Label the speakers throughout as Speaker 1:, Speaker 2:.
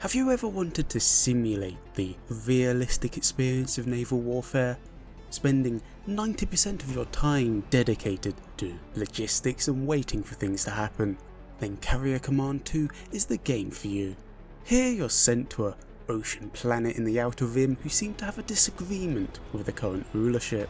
Speaker 1: Have you ever wanted to simulate the realistic experience of naval warfare? Spending 90% of your time dedicated to logistics and waiting for things to happen? Then Carrier Command 2 is the game for you. Here you're sent to an ocean planet in the Outer Rim who seem to have a disagreement with the current rulership.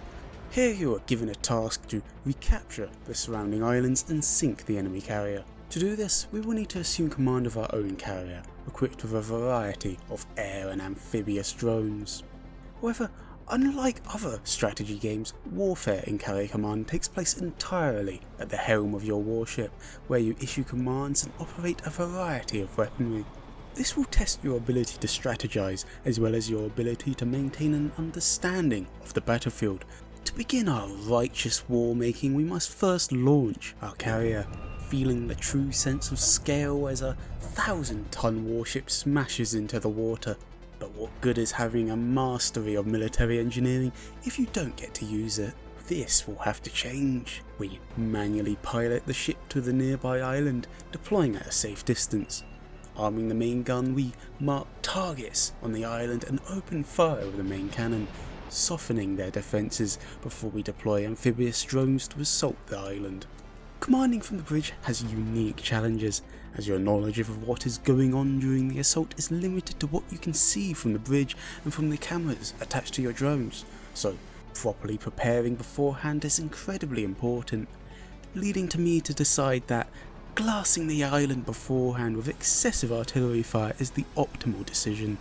Speaker 1: Here you are given a task to recapture the surrounding islands and sink the enemy carrier. To do this, we will need to assume command of our own carrier, equipped with a variety of air and amphibious drones. However, unlike other strategy games, warfare in Carrier Command takes place entirely at the helm of your warship, where you issue commands and operate a variety of weaponry. This will test your ability to strategize, as well as your ability to maintain an understanding of the battlefield. To begin our righteous war making, we must first launch our carrier, feeling the true sense of scale as a 1,000-ton warship smashes into the water. But what good is having a mastery of military engineering if you don't get to use it? This will have to change. We manually pilot the ship to the nearby island, deploying at a safe distance. Arming the main gun, we mark targets on the island and open fire with the main cannon, softening their defences before we deploy amphibious drones to assault the island. Commanding from the bridge has unique challenges, as your knowledge of what is going on during the assault is limited to what you can see from the bridge and from the cameras attached to your drones, so properly preparing beforehand is incredibly important, leading to me to decide that glassing the island beforehand with excessive artillery fire is the optimal decision.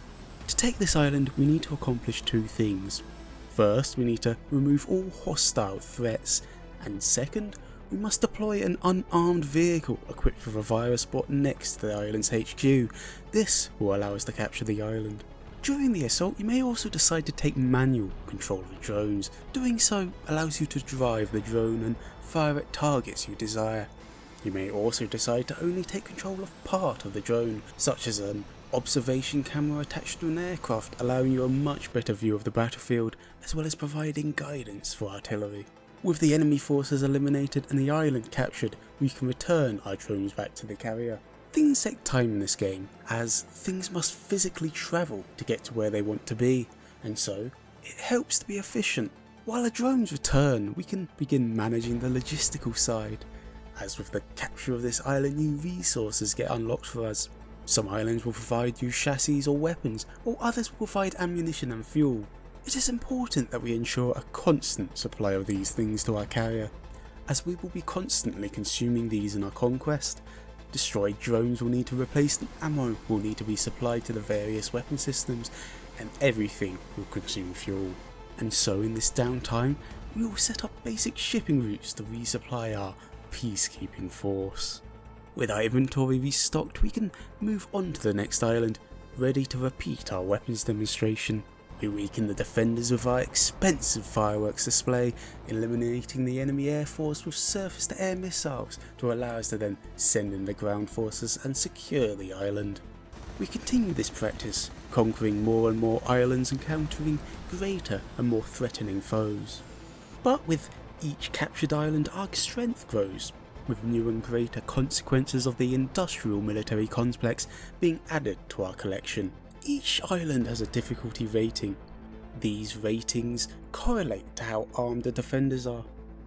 Speaker 1: To take this island, we need to accomplish two things. First, we need to remove all hostile threats, and second, we must deploy an unarmed vehicle equipped with a virus bot next to the island's HQ. This will allow us to capture the island. During the assault, you may also decide to take manual control of the drones. Doing so allows you to drive the drone and fire at targets you desire. You may also decide to only take control of part of the drone, such as an observation camera attached to an aircraft, allowing you a much better view of the battlefield, as well as providing guidance for artillery. With the enemy forces eliminated and the island captured, we can return our drones back to the carrier. Things take time in this game, as things must physically travel to get to where they want to be, and so it helps to be efficient. While the drones return, we can begin managing the logistical side. As with the capture of this island, new resources get unlocked for us. Some islands will provide you chassis or weapons, while others will provide ammunition and fuel. It is important that we ensure a constant supply of these things to our carrier, as we will be constantly consuming these in our conquest. Destroyed drones will need to replace them, ammo will need to be supplied to the various weapon systems, and everything will consume fuel. And so in this downtime, we will set up basic shipping routes to resupply our peacekeeping force. With our inventory restocked, we can move on to the next island, ready to repeat our weapons demonstration. We weaken the defenders with our expensive fireworks display, eliminating the enemy air force with surface-to-air missiles to allow us to then send in the ground forces and secure the island. We continue this practice, conquering more and more islands and countering greater and more threatening foes. But with each captured island, our strength grows, with new and greater consequences of the industrial military complex being added to our collection. Each island has a difficulty rating. These ratings correlate to how armed the defenders are.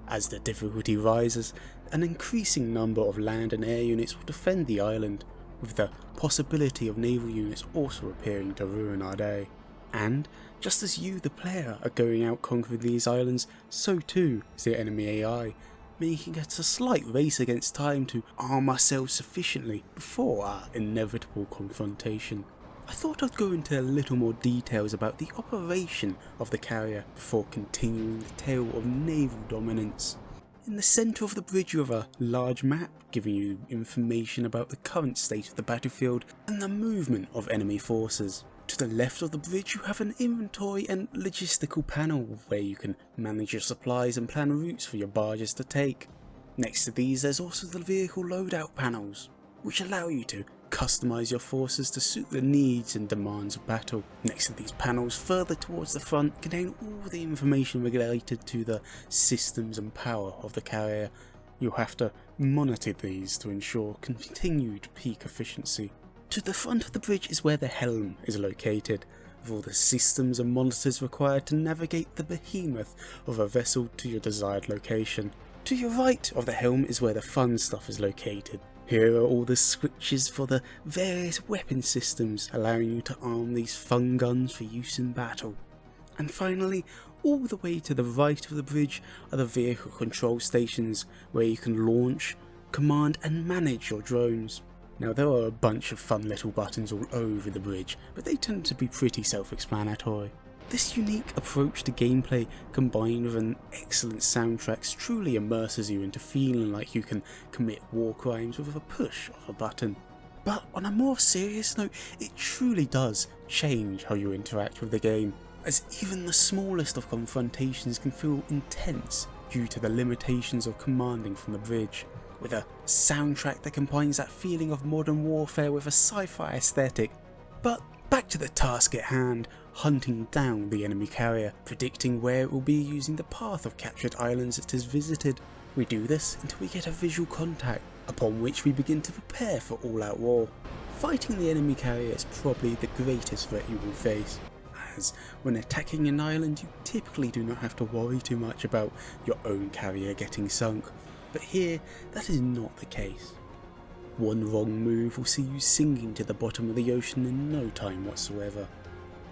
Speaker 1: As the difficulty rises, an increasing number of land and air units will defend the island, with the possibility of naval units also appearing to ruin our day. And, just as you, the player, are going out conquering these islands, so too is the enemy AI, making it a slight race against time to arm ourselves sufficiently before our inevitable confrontation. I thought I'd go into a little more details about the operation of the carrier before continuing the tale of naval dominance. In the centre of the bridge you have a large map giving you information about the current state of the battlefield and the movement of enemy forces. To the left of the bridge you have an inventory and logistical panel where you can manage your supplies and plan routes for your barges to take. Next to these there's also the vehicle loadout panels, which allow you to customize your forces to suit the needs and demands of battle. Next to these panels, further towards the front, contain all the information related to the systems and power of the carrier. You'll have to monitor these to ensure continued peak efficiency. To the front of the bridge is where the helm is located, with all the systems and monitors required to navigate the behemoth of a vessel to your desired location. To your right of the helm is where the fun stuff is located. Here are all the switches for the various weapon systems, allowing you to arm these fun guns for use in battle. And finally, all the way to the right of the bridge are the vehicle control stations, where you can launch, command and manage your drones. Now there are a bunch of fun little buttons all over the bridge, but they tend to be pretty self-explanatory. This unique approach to gameplay, combined with an excellent soundtrack, truly immerses you into feeling like you can commit war crimes with a push of a button. But on a more serious note, it truly does change how you interact with the game, as even the smallest of confrontations can feel intense due to the limitations of commanding from the bridge. With a soundtrack that combines that feeling of modern warfare with a sci-fi aesthetic. But back to the task at hand, hunting down the enemy carrier, predicting where it will be using the path of captured islands it has visited. We do this until we get a visual contact, upon which we begin to prepare for all-out war. Fighting the enemy carrier is probably the greatest threat you will face, as when attacking an island you typically do not have to worry too much about your own carrier getting sunk, but here that is not the case. One wrong move will see you sinking to the bottom of the ocean in no time whatsoever.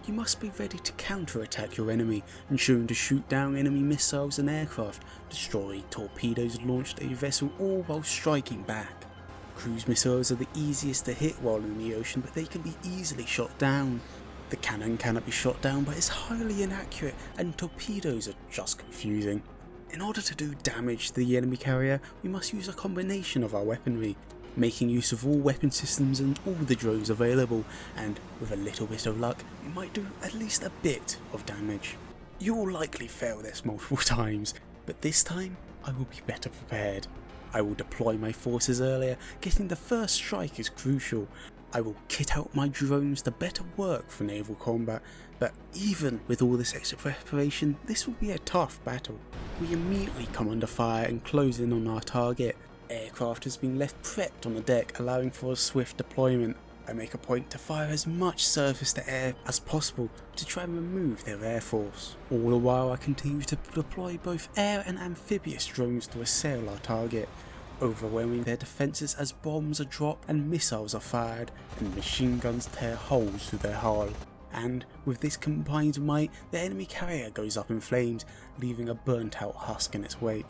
Speaker 1: You must be ready to counter-attack your enemy, ensuring to shoot down enemy missiles and aircraft, destroy torpedoes launched at your vessel, all while striking back. Cruise missiles are the easiest to hit while in the ocean, but they can be easily shot down. The cannon cannot be shot down, but is highly inaccurate, and torpedoes are just confusing. In order to do damage to the enemy carrier, we must use a combination of our weaponry, making use of all weapon systems and all the drones available, and with a little bit of luck, we might do at least a bit of damage. You will likely fail this multiple times, but this time I will be better prepared. I will deploy my forces earlier, getting the first strike is crucial. I will kit out my drones to better work for naval combat, but even with all this extra preparation, this will be a tough battle. We immediately come under fire and close in on our target. Aircraft has been left prepped on the deck, allowing for a swift deployment. I make a point to fire as much surface to air as possible to try and remove their air force. All the while I continue to deploy both air and amphibious drones to assail our target, overwhelming their defences as bombs are dropped and missiles are fired and machine guns tear holes through their hull. And with this combined might, the enemy carrier goes up in flames, leaving a burnt out husk in its wake.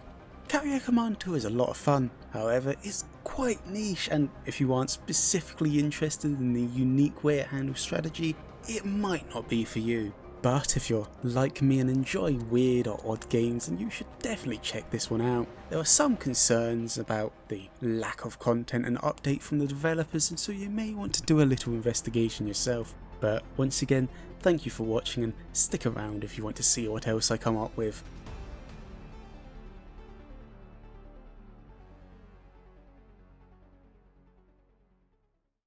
Speaker 1: Carrier Command 2 is a lot of fun, however it's quite niche, and if you aren't specifically interested in the unique way it handles strategy, it might not be for you. But if you're like me and enjoy weird or odd games, then you should definitely check this one out. There are some concerns about the lack of content and update from the developers, and so you may want to do a little investigation yourself. But once again, thank you for watching, and stick around if you want to see what else I come up with.